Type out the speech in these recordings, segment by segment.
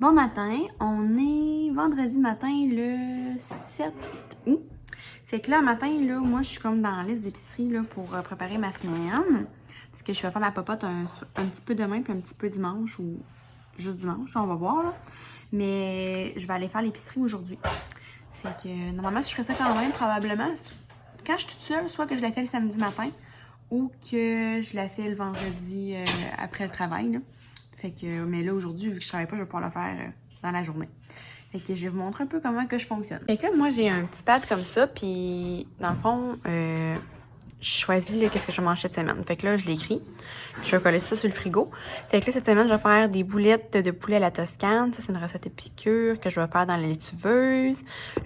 Bon matin, on est vendredi matin le 7 août. Fait que là, matin, là, moi, je suis comme dans la liste d'épicerie là, pour préparer ma semaine. Parce que je vais faire ma popote un petit peu demain, puis un petit peu dimanche, ou juste dimanche, on va voir. Là. Mais je vais aller faire l'épicerie aujourd'hui. Fait que normalement, je ferais ça quand même, probablement. Quand je suis toute seule, soit que je la fais le samedi matin, ou que je la fais le vendredi après le travail. Là. Fait que, mais là, aujourd'hui, vu que je travaille pas, je vais pouvoir le faire dans la journée. Fait que je vais vous montrer un peu comment que je fonctionne. Fait que là, moi, j'ai un petit pad comme ça, puis dans le fond, je choisis qu'est-ce que je mange cette semaine. Fait que là, je l'écris. Je vais coller ça sur le frigo. Fait que là, cette semaine, je vais faire des boulettes de poulet à la Toscane. Ça, c'est une recette épicure que je vais faire dans la laituveuse.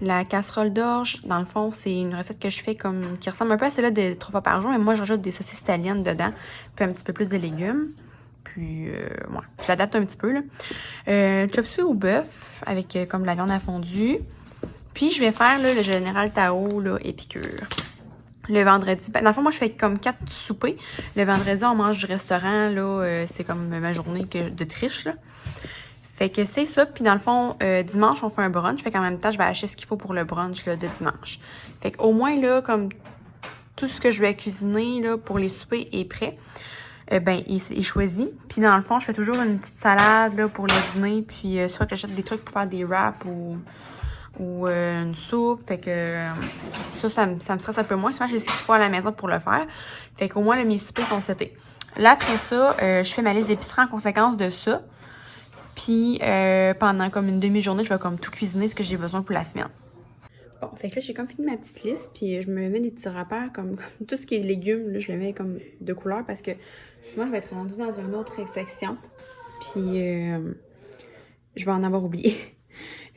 La casserole d'orge, dans le fond, c'est une recette que je fais comme qui ressemble un peu à celle-là de 3 fois par jour, mais moi, je rajoute des saucisses italiennes dedans, puis un petit peu plus de légumes. Puis, ouais, je l'adapte un petit peu, là. Chop suey au bœuf, avec comme de la viande à fondue. Puis, je vais faire, là, le Général Tao, là, épicure. Le vendredi, dans le fond, moi, je fais comme 4 soupers. Le vendredi, on mange du restaurant, là, c'est comme ma journée de triche, là. Fait que c'est ça. Puis, dans le fond, dimanche, on fait un brunch. Fait qu'en même temps, je vais acheter ce qu'il faut pour le brunch, là, de dimanche. Fait qu'au moins, là, comme tout ce que je vais cuisiner, là, pour les soupers est prêt. Ben, il choisit. Puis dans le fond, je fais toujours une petite salade là, pour le dîner. Puis soit que j'achète des trucs pour faire des wraps ou une soupe. Fait que ça me stresse un peu moins. Souvent, j'ai ce qu'il faut à la maison pour le faire. Fait qu'au moins, mes soupers sont setés. Là, après ça, je fais ma liste d'épicerie en conséquence de ça. Puis pendant comme une demi-journée, je vais comme tout cuisiner ce que j'ai besoin pour la semaine. Bon, fait que là, j'ai comme fini ma petite liste, puis je me mets des petits repères comme tout ce qui est légumes, là, je le mets comme de couleur parce que sinon, je vais être rendue dans une autre section, puis je vais en avoir oublié.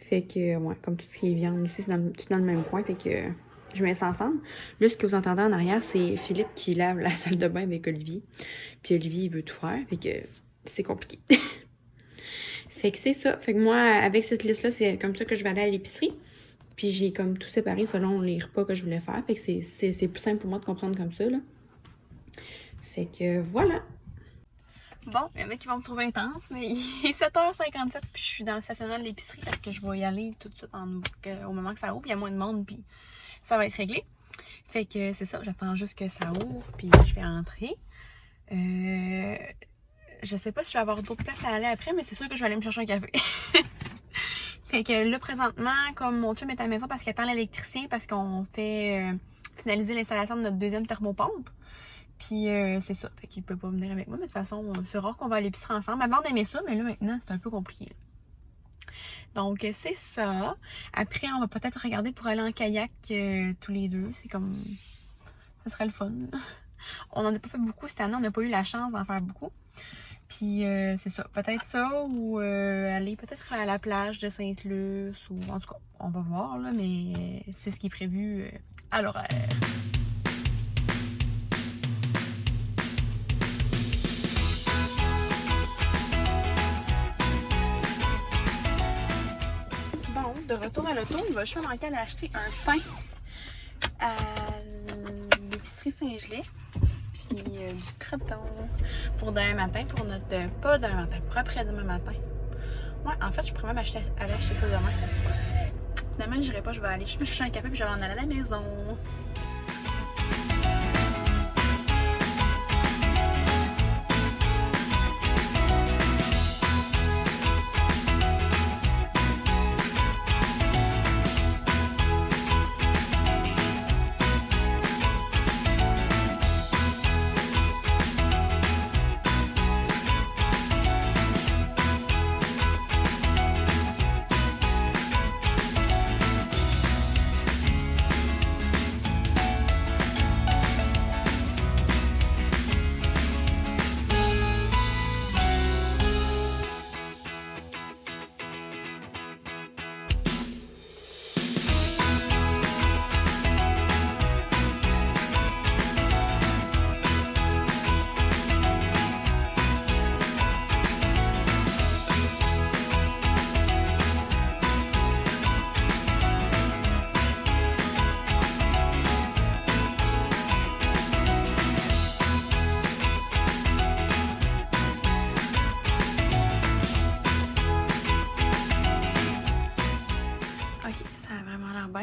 Fait que, ouais, comme tout ce qui est viande aussi, c'est tout dans le même coin, fait que je mets ça ensemble. Là, ce que vous entendez en arrière, c'est Philippe qui lave la salle de bain avec Olivier, puis Olivier, il veut tout faire, fait que c'est compliqué. Fait que c'est ça. Fait que moi, avec cette liste-là, c'est comme ça que je vais aller à l'épicerie. Puis j'ai comme tout séparé selon les repas que je voulais faire. Fait que c'est plus simple pour moi de comprendre comme ça, là. Fait que voilà. Bon, il y en a qui vont me trouver intense, mais il est 7h57 puis je suis dans le stationnement de l'épicerie parce que je vais y aller tout de suite au moment que ça ouvre. Il y a moins de monde puis ça va être réglé. Fait que c'est ça, j'attends juste que ça ouvre puis je vais entrer. Je sais pas si je vais avoir d'autres places à aller après, mais c'est sûr que je vais aller me chercher un café. Fait que là, présentement, comme mon chum est à la maison parce qu'il attend l'électricien parce qu'on fait finaliser l'installation de notre deuxième thermopompe. Puis c'est ça. Fait qu'il peut pas venir avec moi. Mais de toute façon, c'est rare qu'on va à l'épicerie ensemble. Ma blonde aimait ça, mais là, maintenant, c'est un peu compliqué. Donc, c'est ça. Après, on va peut-être regarder pour aller en kayak tous les deux. C'est comme... Ça serait le fun. On n'en a pas fait beaucoup cette année. On n'a pas eu la chance d'en faire beaucoup. Puis c'est ça, peut-être ça ou aller peut-être à la plage de Sainte-Luce ou en tout cas, on va voir là, mais c'est ce qui est prévu à l'horaire. Bon, de retour à l'auto, il va juste manquer d'aller acheter un pain à l'épicerie Saint-Gelais. Puis du croton pour demain matin, pour notre... pas demain matin, pour après-demain matin. Ouais, en fait, je pourrais même aller acheter ça demain. Finalement, je n'irai pas, je vais aller me chercher un café puis je vais en aller à la maison.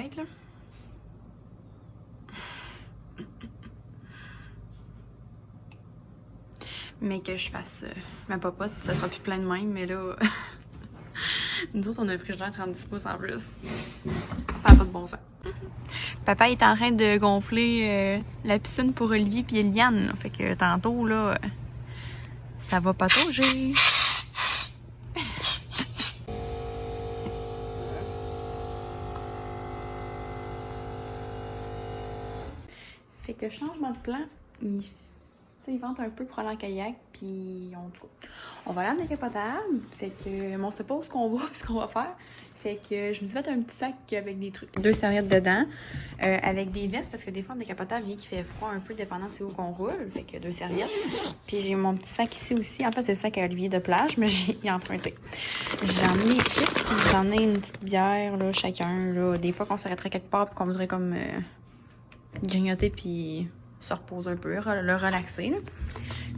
être, là. Mais que je fasse ma popote, ça sera plus plein de même, mais là... Nous autres, on a un frigidaire 30 pouces en plus. Ça n'a pas de bon sens. Papa est en train de gonfler la piscine pour Olivier et Eliane. Là. Fait que tantôt, là, ça va patauger. Fait que changement de plan, il vente un peu pour aller en kayak, puis on va aller en décapotable. Fait que on sait pas où qu'on va, puis ce qu'on va faire. Fait que je me suis fait un petit sac avec des trucs, 2 serviettes dedans, avec des vestes, parce que des fois en décapotable, il fait froid un peu, dépendant c'est où qu'on roule. Fait que 2 serviettes. Puis j'ai mon petit sac ici aussi. En fait, c'est le sac à Olivier de plage, mais j'ai emprunté. J'ai emmené des chips, j'en ai une petite bière, là, chacun. Là. Des fois qu'on s'arrêterait quelque part, puis qu'on voudrait comme grignoter, puis se reposer un peu, le relaxer. Là.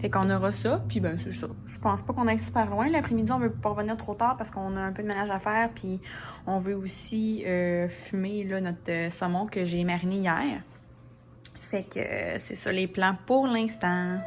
Fait qu'on aura ça, puis ben c'est ça. Je pense pas qu'on aille super loin. L'après-midi, on veut pas revenir trop tard parce qu'on a un peu de ménage à faire, puis on veut aussi fumer là, notre saumon que j'ai mariné hier. Fait que c'est ça les plans pour l'instant.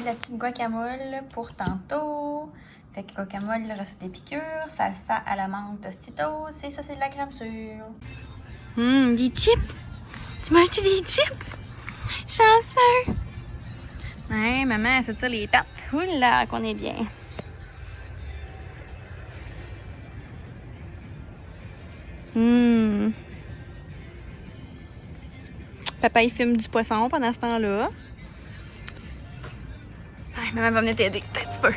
La petite guacamole pour tantôt. Fait que guacamole, recette épicure, salsa à la menthe Tostitos et ça c'est de la crème sûre. Des chips! Tu manges-tu des chips? Chanceux! Ouais, maman, elle s'attire les pattes. Oula, qu'on est bien. Papa, il fume du poisson pendant ce temps-là. Maman va venir t'aider, peut-être un petit peu.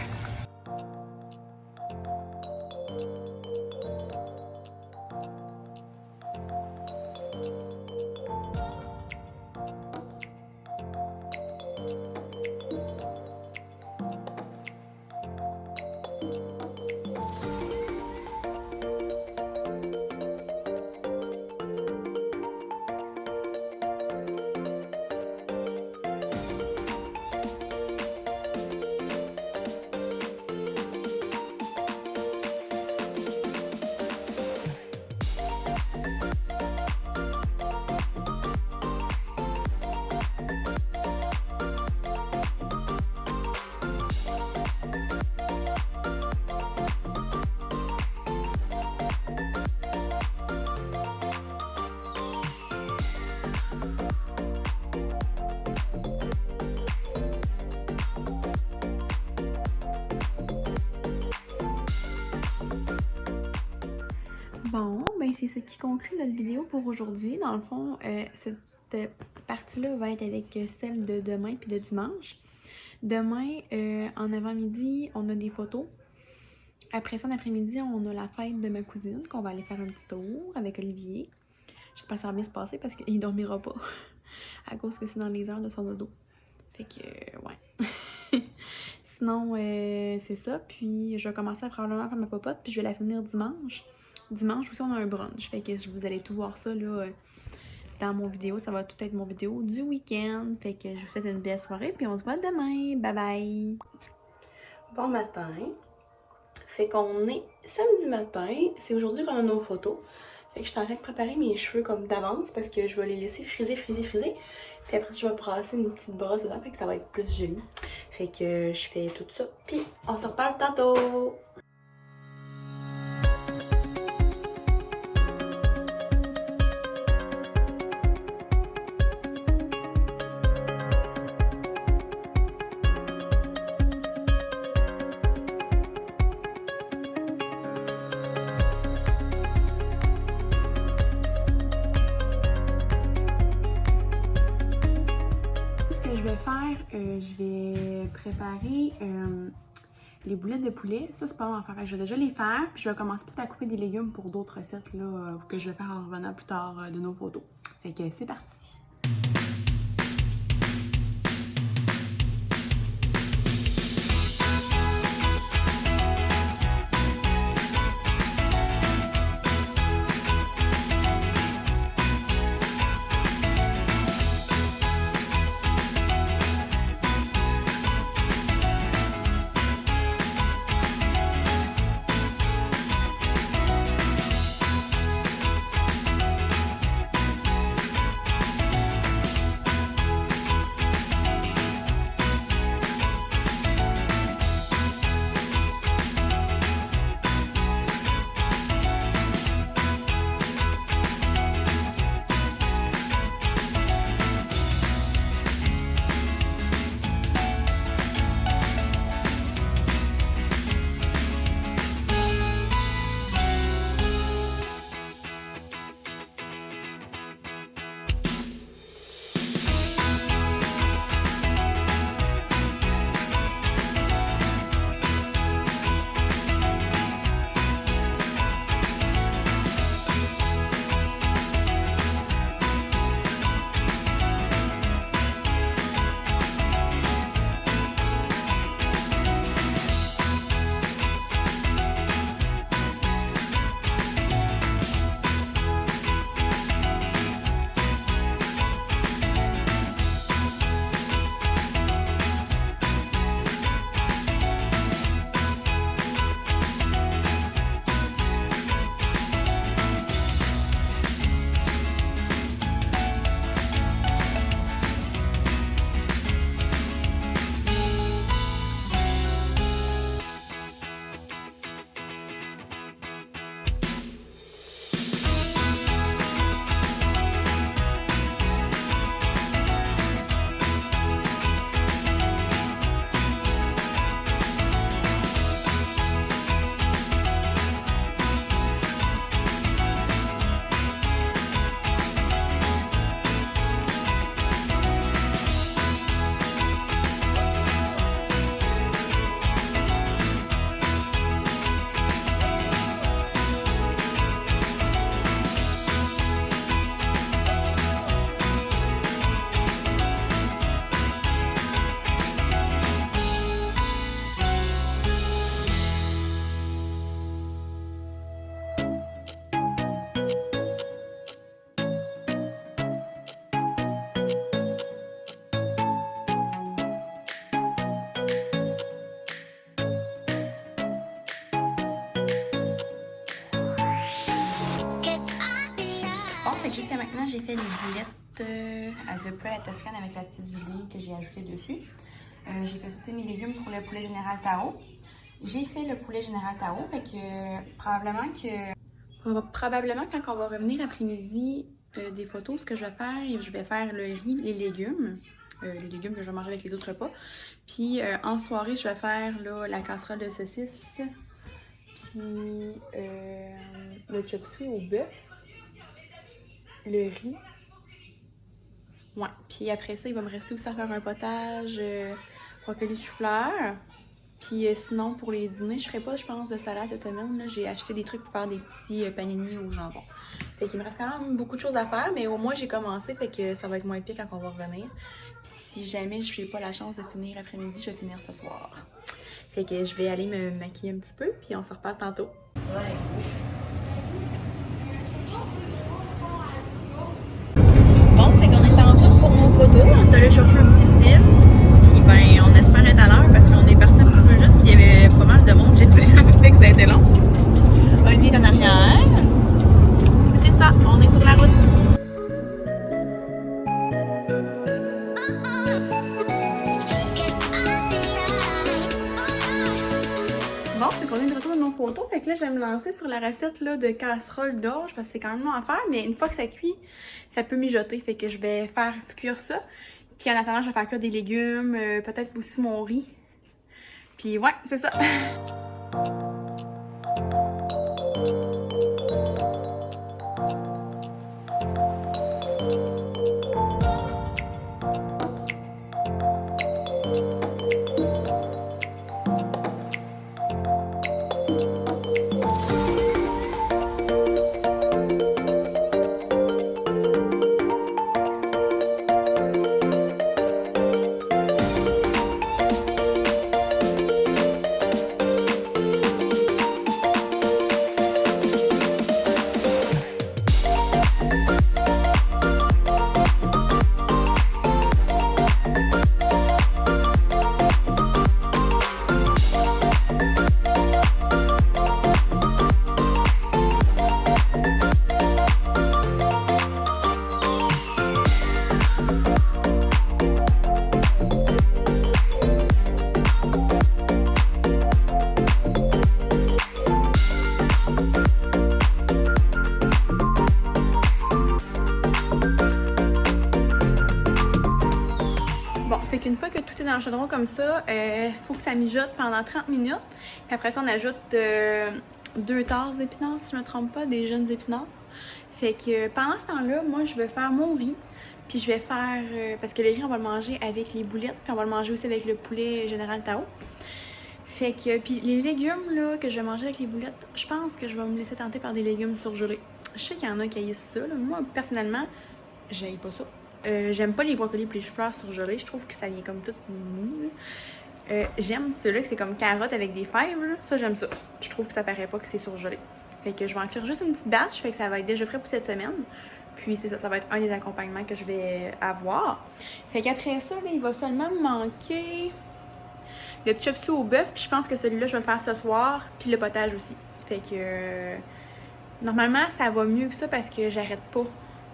Bon, ben c'est ce qui conclut notre vidéo pour aujourd'hui. Dans le fond, cette partie-là va être avec celle de demain puis de dimanche. Demain, en avant-midi, on a des photos. Après ça, en après-midi, on a la fête de ma cousine qu'on va aller faire un petit tour avec Olivier. J'espère que ça va bien se passer parce qu'il dormira pas à cause que c'est dans les heures de son dodo. Fait que, ouais. Sinon, c'est ça. Puis, je vais commencer à probablement faire ma popote puis je vais la finir dimanche. Dimanche aussi, on a un brunch. Fait que vous allez tout voir ça là, dans mon vidéo. Ça va tout être mon vidéo du week-end. Fait que je vous souhaite une belle soirée. Puis on se voit demain. Bye bye! Bon matin. Fait qu'on est samedi matin. C'est aujourd'hui qu'on a nos photos. Fait que je suis en train de préparer mes cheveux comme d'avance parce que je vais les laisser friser. Puis après, je vais brasser une petite brosse dedans. Fait que ça va être plus joli. Fait que je fais tout ça. Puis on se reparle tantôt! je vais préparer les boulettes de poulet. Ça, c'est pas long à faire. Je vais déjà les faire. Puis je vais commencer peut-être à couper des légumes pour d'autres recettes là, que je vais faire en revenant plus tard de nos photos. Fait que c'est parti! Fait que jusqu'à maintenant, j'ai fait les boulettes de poulet à la Toscane avec la petite gelée que j'ai ajoutée dessus. J'ai fait sauter mes légumes pour le poulet général Tao. J'ai fait le poulet général Tao, fait que probablement quand on va revenir après-midi des photos, ce que je vais faire le riz, les légumes que je vais manger avec les autres repas. Puis en soirée, je vais faire là, la casserole de saucisses, puis le chop suey au bœuf. Le riz. Ouais. Puis après ça, il va me rester aussi à faire un potage, brocoli chou-fleur. Puis sinon, pour les dîners, je ferai pas, je pense, de salade cette semaine. J'ai acheté des trucs pour faire des petits panini au jambon. Fait qu'il me reste quand même beaucoup de choses à faire, mais au moins j'ai commencé, fait que ça va être moins pire quand on va revenir. Puis si jamais je n'ai pas la chance de finir après-midi, je vais finir ce soir. Fait que je vais aller me maquiller un petit peu, puis on se reparle tantôt. Ouais. Fait qu'on est en route pour nos photos, on est allé chercher une petite île, puis ben on espère être à l'heure parce qu'on est parti un petit peu juste, puis il y avait pas mal de monde, j'ai dit, fait que ça a été long. Olivier est en arrière, c'est ça, on est sur la route. Bon, fait qu'on est de retour dans nos photos, fait que là je vais me lancer sur la recette là, de casserole d'orge parce que c'est quand même long à faire, mais une fois que ça cuit, ça peut mijoter, fait que je vais faire cuire ça. Puis en attendant, je vais faire cuire des légumes, peut-être aussi mon riz. Puis ouais, c'est ça. dans le chaudron comme ça, faut que ça mijote pendant 30 minutes. Puis après ça, on ajoute 2 tasses d'épinards, si je me trompe pas, des jeunes épinards. Fait que pendant ce temps-là, moi, je vais faire mon riz. Puis je vais faire, parce que le riz, on va le manger avec les boulettes, puis on va le manger aussi avec le poulet Général Tao. Fait que, puis les légumes là, que je vais manger avec les boulettes, je pense que je vais me laisser tenter par des légumes surgelés. Je sais qu'il y en a qui haïssent ça, là. Moi, personnellement, j'haïs pas ça. J'aime pas les brocolis et les choux-fleurs surgelés, je trouve que ça vient comme tout mou. J'aime ceux-là que c'est comme carottes avec des fèves, là. Ça j'aime ça. Je trouve que ça paraît pas que c'est surgelé. Fait que je vais en faire juste une petite batch, fait que ça va être déjà prêt pour cette semaine. Puis c'est ça, ça va être un des accompagnements que je vais avoir. Fait qu'après ça, là, il va seulement me manquer le chop suey au bœuf, puis je pense que celui-là, je vais le faire ce soir, puis le potage aussi. Fait que normalement, ça va mieux que ça parce que j'arrête pas.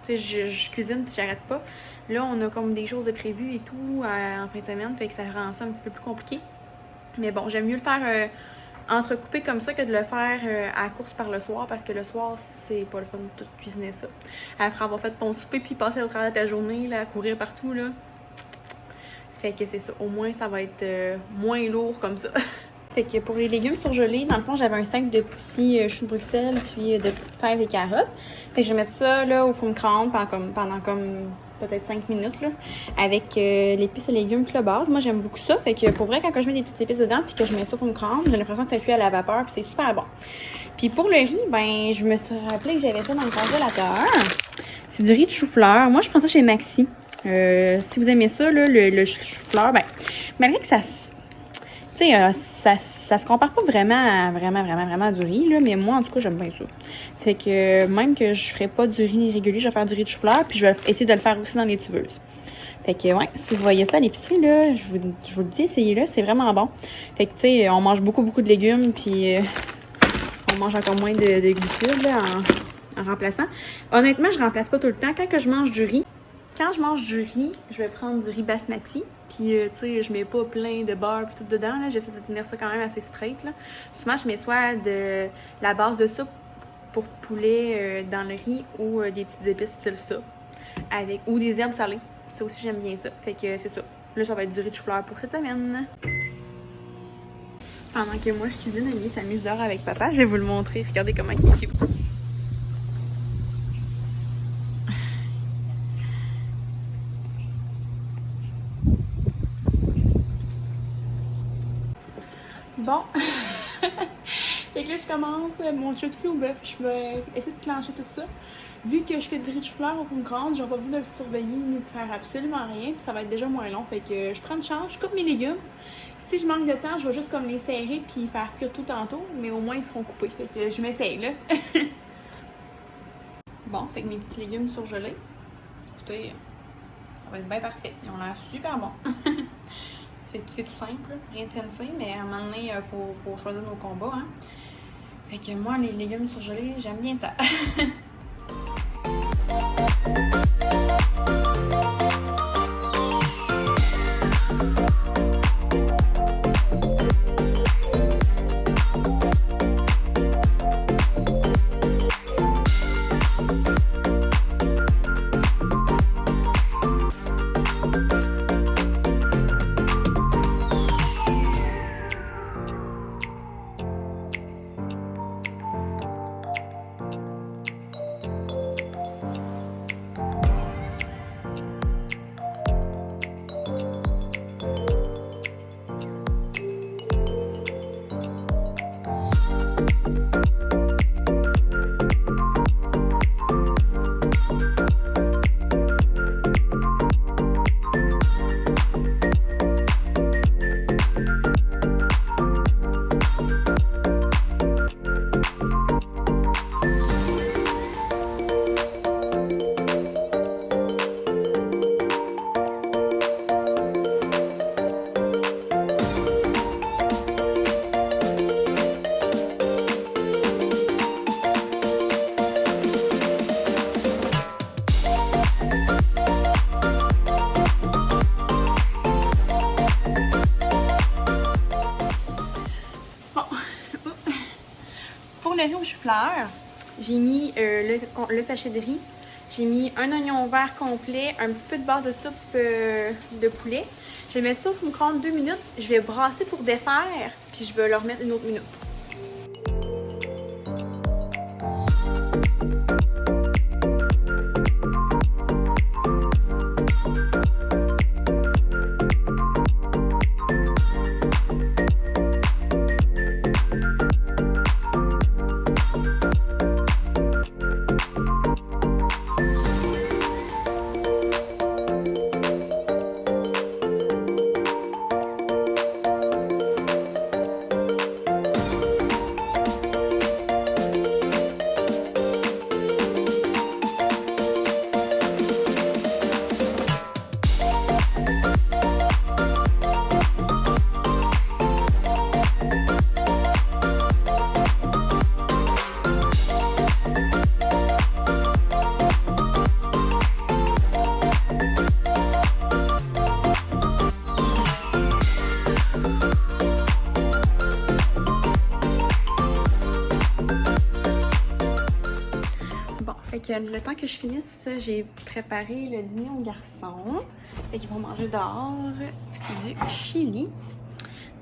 Tu sais, je cuisine puis j'arrête pas. Là, on a comme des choses de prévues et tout en fin de semaine, fait que ça rend ça un petit peu plus compliqué. Mais bon, j'aime mieux le faire entrecoupé comme ça que de le faire à la course par le soir, parce que le soir, c'est pas le fun de tout cuisiner ça. Après avoir fait ton souper puis passer au travers de ta journée, là, à courir partout, là. Fait que c'est ça, au moins ça va être moins lourd comme ça. Fait que pour les légumes surgelés, dans le fond, j'avais un sac de petits choux de Bruxelles puis de petites fèves et carottes. Fait que je vais mettre ça là au four micro-ondes pendant comme peut-être 5 minutes là, avec l'épice et légumes Club Base. Moi, j'aime beaucoup ça. Fait que pour vrai, quand je mets des petites épices dedans puis que je mets ça au four micro-ondes, j'ai l'impression que ça cuit à la vapeur puis c'est super bon. Puis pour le riz, ben je me suis rappelé que j'avais ça dans le congélateur. C'est du riz de chou-fleur. Moi, je prends ça chez Maxi. Si vous aimez ça, là, le chou-fleur, ben, malgré que ça se compare pas vraiment à du riz, là, mais moi, en tout cas, j'aime bien ça. Fait que même que je ferai pas du riz régulier, je vais faire du riz de chou-fleur, puis je vais essayer de le faire aussi dans les tubeuses. Fait que, ouais, si vous voyez ça à l'épicerie, là, je vous le dis, essayez-le, c'est vraiment bon. Fait que, tu sais, on mange beaucoup de légumes, puis on mange encore moins de glucides, là, en remplaçant. Honnêtement, je remplace pas tout le temps. Quand je mange du riz, je vais prendre du riz basmati. Puis, tu sais, je mets pas plein de beurre et tout dedans, là. J'essaie de tenir ça quand même assez straight, là. Souvent, je mets soit de la base de soupe pour poulet dans le riz ou des petites épices style ça. Ou des herbes salées. Ça aussi, j'aime bien ça. Fait que c'est ça. Là, ça va être du riz de chou-fleur pour cette semaine. Pendant que moi, je cuisine, Olivier s'amuse dehors avec papa. Je vais vous le montrer. Regardez comment il est cute. Bon, fait que là je commence mon chop suey au bœuf. Je vais essayer de clencher tout ça. Vu que je fais du riz de chou-fleur au four micro-ondes, j'aurai pas besoin de le surveiller ni de faire absolument rien. Puis ça va être déjà moins long. Fait que je prends une charge, je coupe mes légumes. Si je manque de temps, je vais juste comme les serrer puis faire cuire tout tantôt. Mais au moins ils seront coupés. Fait que je m'essaye là. Bon, fait que mes petits légumes surgelés. Écoutez, ça va être bien parfait. Ils ont l'air super bons. C'est tout simple, rien de fancy, mais à un moment donné, il faut choisir nos combats. Hein. Fait que moi, les légumes surgelés, j'aime bien ça. Le riz au chou-fleur, j'ai mis le sachet de riz, j'ai mis un oignon vert complet, un petit peu de base de soupe de poulet, Je vais mettre ça au micro-ondes 2 minutes. Je vais brasser pour défaire, puis je vais leur mettre une autre minute. Fait que le temps que je finisse, j'ai préparé le dîner aux garçons. Fait qu'ils vont manger dehors du chili.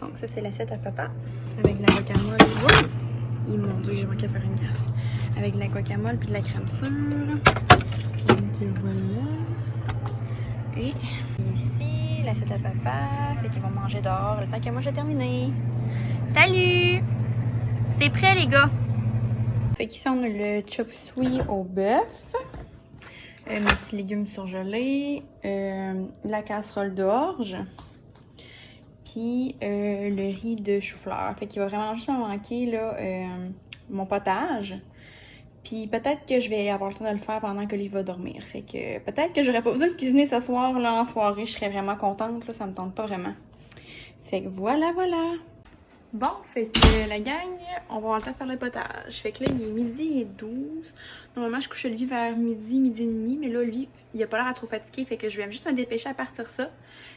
Donc ça, c'est l'assiette à papa. Avec de la guacamole. Oh! Et mon Dieu, j'ai manqué à faire une gaffe. Avec de la guacamole puis de la crème sûre. Donc voilà. Et ici, l'assiette à papa. Fait qu'ils vont manger dehors le temps que moi j'ai terminé. Salut! C'est prêt les gars! Fait qu'ici, on a le chop suey au bœuf, mes petits légumes surgelés, la casserole d'orge, puis le riz de chou-fleur. Fait qu'il va vraiment juste me manquer là, mon potage. Puis peut-être que je vais avoir le temps de le faire pendant que lui va dormir. Fait que peut-être que j'aurais pas besoin de cuisiner ce soir là, en soirée. Je serais vraiment contente, là, ça me tente pas vraiment. Fait que voilà, voilà. Bon, fait que la gang, on va avoir le temps de faire le potage. Fait que là, il est 12h12. Normalement, je couche lui vers midi et demi. Mais là, lui, il a pas l'air à trop fatigué. Fait que je vais juste me dépêcher à partir ça.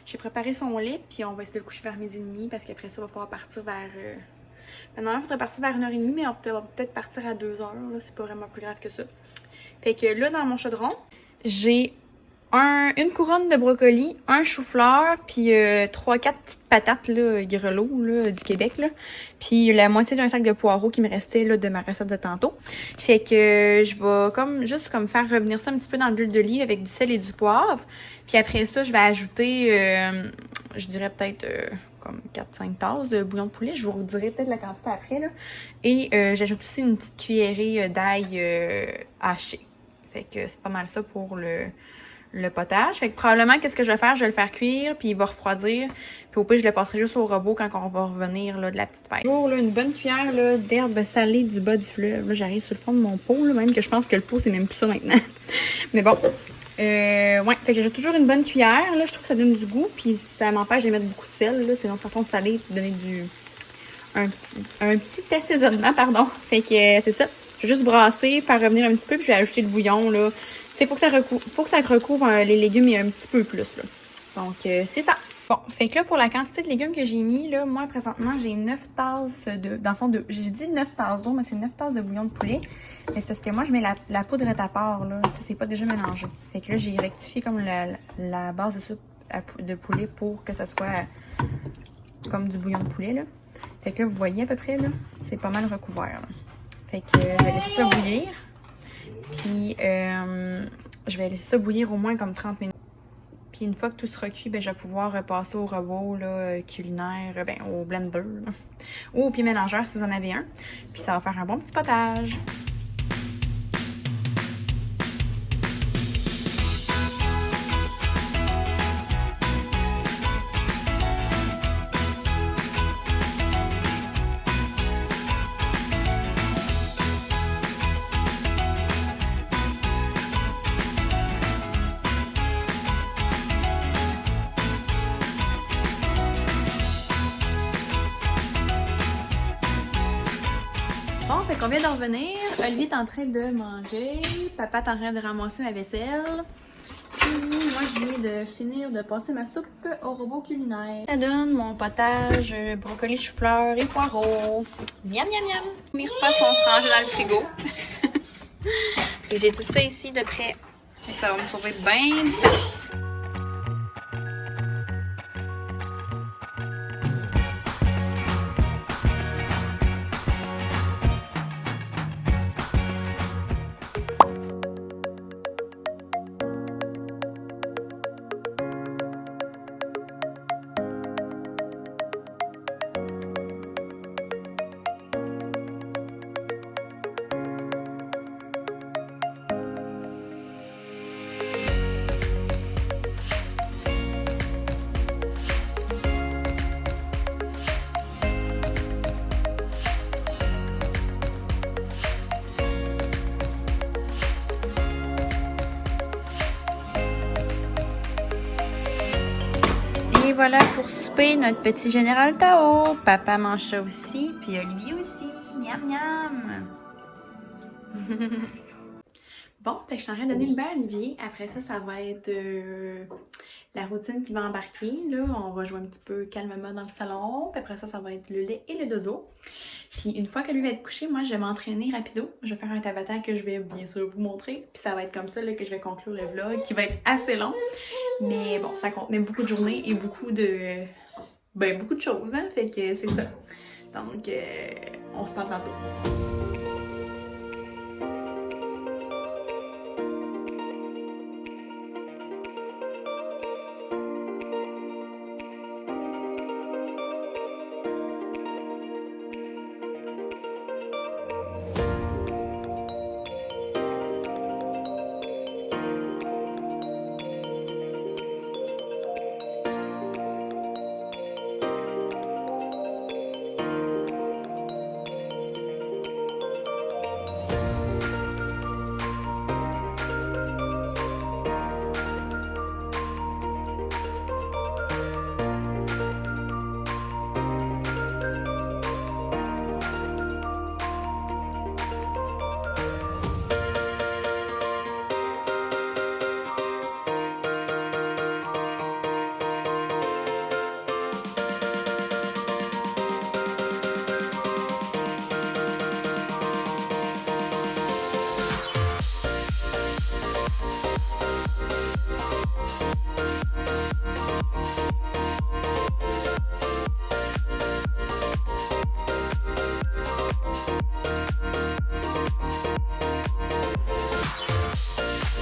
J'ai préparé son lit. Puis on va essayer de le coucher vers midi et demi. Parce qu'après ça, on va pouvoir partir vers... Normalement, on faudrait partir vers 1h30. Mais on va peut-être partir à 2h. Là, c'est pas vraiment plus grave que ça. Fait que là, dans mon chaudron, j'ai... une couronne de brocoli, un chou-fleur, puis 3-4 petites patates là, grelots là, du Québec. Là. Puis la moitié d'un sac de poireaux qui me restait là, de ma recette de tantôt. Fait que je vais juste faire revenir ça un petit peu dans l'huile d'olive avec du sel et du poivre. Puis après ça, je vais ajouter, je dirais peut-être comme 4-5 tasses de bouillon de poulet. Je vous redirai peut-être la quantité après. Là. Et j'ajoute aussi une petite cuillerée d'ail haché. Fait que c'est pas mal ça pour le potage. Fait que probablement, qu'est-ce que je vais faire? Je vais le faire cuire, puis il va refroidir. Puis au pire, je le passerai juste au robot quand on va revenir là, de la petite fête. Toujours là, une bonne cuillère là, d'herbe salée du bas du fleuve. Là, j'arrive sur le fond de mon pot, là, même que je pense que le pot, c'est même plus ça maintenant. Mais bon. Ouais, fait que j'ai toujours une bonne cuillère. Là, je trouve que ça donne du goût, puis ça m'empêche de mettre beaucoup de sel. Là, c'est une autre façon de saler, de donner un petit assaisonnement, pardon. Fait que c'est ça. Je vais juste brasser, faire revenir un petit peu, puis je vais ajouter le bouillon, là. Il faut que ça recouvre les légumes et un petit peu plus, là. Donc, c'est ça. Bon, fait que là, pour la quantité de légumes que j'ai mis, là, moi, présentement, j'ai 9 tasses dans le fond, j'ai dit 9 tasses d'eau, mais c'est 9 tasses de bouillon de poulet. Mais c'est parce que moi, je mets la poudre à part, là. C'est pas déjà mélangé. Fait que là, j'ai rectifié comme la base de soupe de poulet pour que ça soit comme du bouillon de poulet, là. Fait que là, vous voyez à peu près, là, c'est pas mal recouvert, là. Fait que je vais laisser ça bouillir. Puis, je vais laisser ça bouillir au moins comme 30 minutes. Puis, une fois que tout sera cuit, ben, je vais pouvoir passer au robot là, culinaire, au blender. Là. Ou au pied mélangeur si vous en avez un. Puis, ça va faire un bon petit potage. Bon, fait qu'on vient de revenir. Olivier est en train de manger. Papa est en train de ramasser ma vaisselle. Puis moi, je viens de finir de passer ma soupe au robot culinaire. Ça donne mon potage, brocoli, chou-fleur et poireaux. Miam, miam, miam. Mes repas sont rangés dans le frigo. Et j'ai tout ça ici de près. Ça va me sauver bien du temps. voilà pour souper notre petit Général Tao. Papa mange ça aussi, puis Olivier aussi. Miam miam! Bon, fait que je suis en train de donner le bain à Olivier. Après ça, ça va être la routine qui va embarquer. Là, on va jouer un petit peu calmement dans le salon. Puis après ça, ça va être le lait et le dodo. Puis une fois que lui va être couché, moi, je vais m'entraîner rapido. Je vais faire un tabata que je vais bien sûr vous montrer. Puis ça va être comme ça là, que je vais conclure le vlog, qui va être assez long. Mais bon, ça contenait beaucoup de journées et beaucoup de choses, hein. Fait que c'est ça. Donc, on se parle tantôt.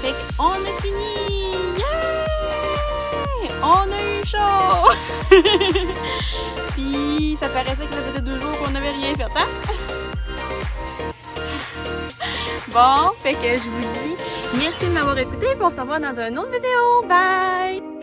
Fait qu'on a fini! Yeah! On a eu chaud! Puis ça paraissait que ça faisait 2 jours qu'on n'avait rien fait, hein? Bon, fait que je vous dis merci de m'avoir écouté, puis on se revoit dans une autre vidéo. Bye!